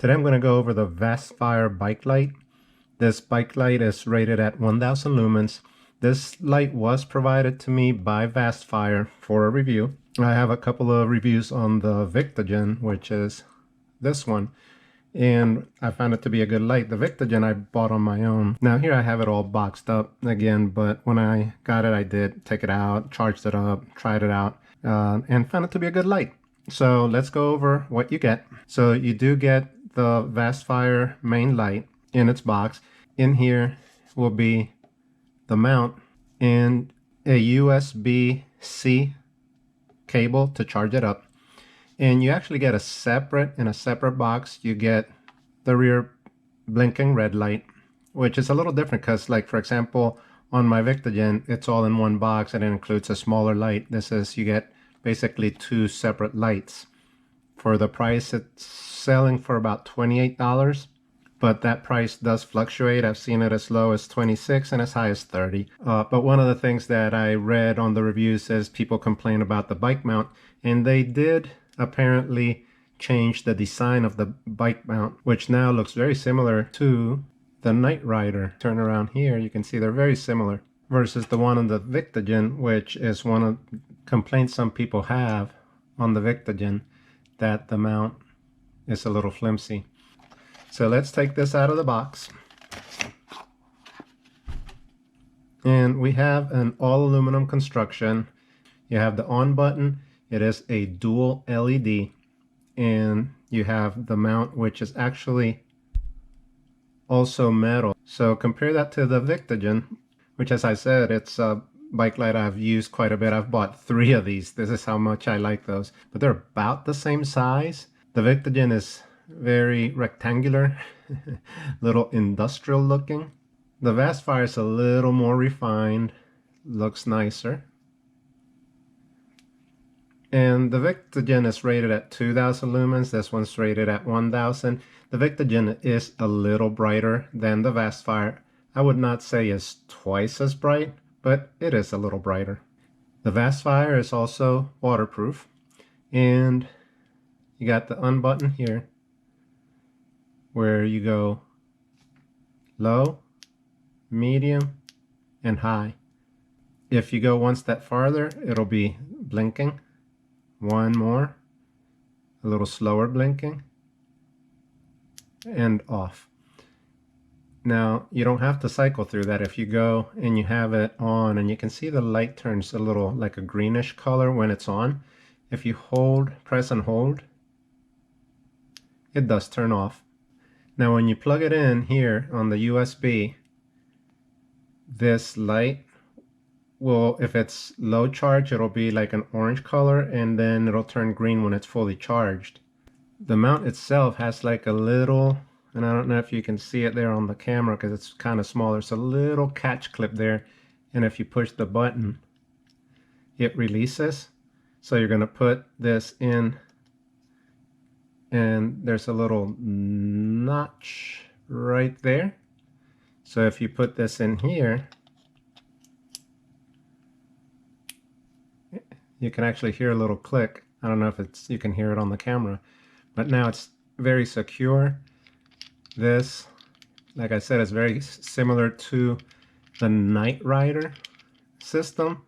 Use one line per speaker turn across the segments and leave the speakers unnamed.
Today I'm going to go over the Vastfire bike light. This bike light is rated at 1000 lumens. This light was provided to me by Vastfire for a review. I have a couple of reviews on the Victogen, which is this one, and I found it to be a good light. The Victogen I bought on my own. Now here I have it all boxed up again, but when I got it I did take it out, charged it up, tried it out, and found it to be a good light. So let's go over what you get. So you do get the Vastfire main light in its box. In here will be the mount and a USB-C cable to charge it up. And you actually get in a separate box, you get the rear blinking red light, which is a little different because, like, for example, on my Victogen, it's all in one box and it includes a smaller light. This is, you get basically two separate lights. For the price, it's selling for about $28, but that price does fluctuate. I've seen it as low as 26 and as high as 30. But one of the things that I read on the reviews is people complain about the bike mount, and they did apparently change the design of the bike mount, which now looks very similar to the Night Rider. Turn around here, you can see they're very similar, versus the one on the Victogen, which is one of the complaints some people have on the Victogen, that the mount is a little flimsy. So let's take this out of the box. And we have an all aluminum construction. You have the on button. It is a dual LED. And you have the mount, which is actually also metal. So compare that to the Victogen, which, as I said, it's a bike light I've used quite a bit. I've bought 3 of these. This is how much I like those. But they're about the same size. The Victogen is very rectangular, little industrial looking. The Vastfire is a little more refined, looks nicer. And the Victogen is rated at 2000 lumens. This one's rated at 1000. The Victogen is a little brighter than the Vastfire. I would not say it's twice as bright, but it is a little brighter. The Vastfire is also waterproof, and you got the on button here where you go low, medium, and high. If you go one step farther, it'll be blinking. One more, a little slower blinking, and off. Now, you don't have to cycle through that. If you go and you have it on, and you can see the light turns a little like a greenish color when it's on. If you hold, press and hold, it does turn off. Now, when you plug it in here on the USB, this light will, if it's low charge, it'll be like an orange color, and then it'll turn green when it's fully charged. The mount itself has like a little, and I don't know if you can see it there on the camera because it's kind of smaller, it's a little catch clip there, and if you push the button, it releases. So you're going to put this in, and there's a little notch right there. So if you put this in here, you can actually hear a little click. I don't know if you can hear it on the camera, but now it's very secure. This, like I said, is very similar to the Night Rider system,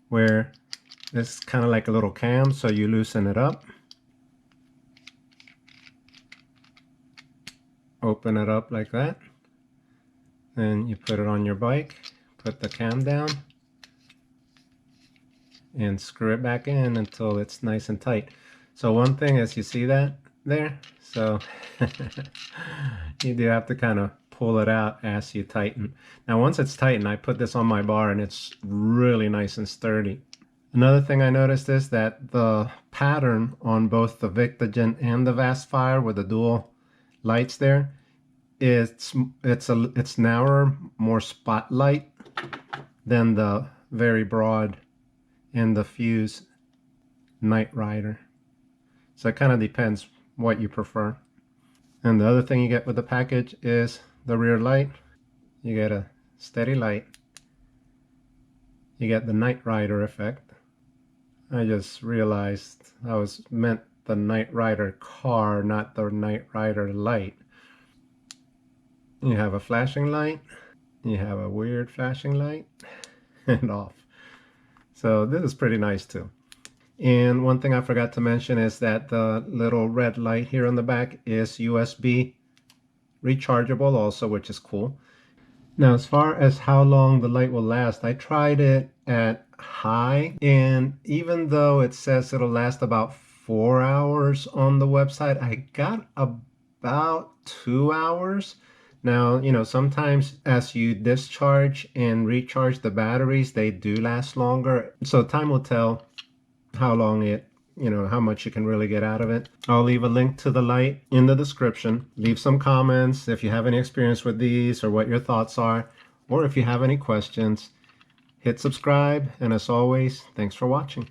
where it's kind of like a little cam, so you loosen it up, open it up like that, and you put it on your bike, put the cam down, and screw it back in until it's nice and tight. So one thing is, you see that there? So you do have to kind of pull it out as you tighten. Now once it's tightened, I put this on my bar and it's really nice and sturdy. Another thing I noticed is that the pattern on both the Victogen and the Vastfire with the dual lights there, it's narrower, more spotlight than the very broad and the Fuse Night Rider. So it kind of depends what you prefer. And the other thing you get with the package is the rear light. You get a steady light. You get the Night Rider effect. I just realized I was meant the Knight Rider car, not the Knight Rider light. You have a flashing light, you have a weird flashing light, and off. So this is pretty nice too. And one thing I forgot to mention is that the little red light here on the back is USB rechargeable also, which is cool. Now, as far as how long the light will last, I tried it at high, and even though it says it'll last about 4 hours on the website, I got about 2 hours. Now, you know, sometimes as you discharge and recharge the batteries, they do last longer. So time will tell how long it, you know, how much you can really get out of it. I'll leave a link to the light in the description. Leave some comments if you have any experience with these or what your thoughts are, or if you have any questions. Hit subscribe, and as always, thanks for watching.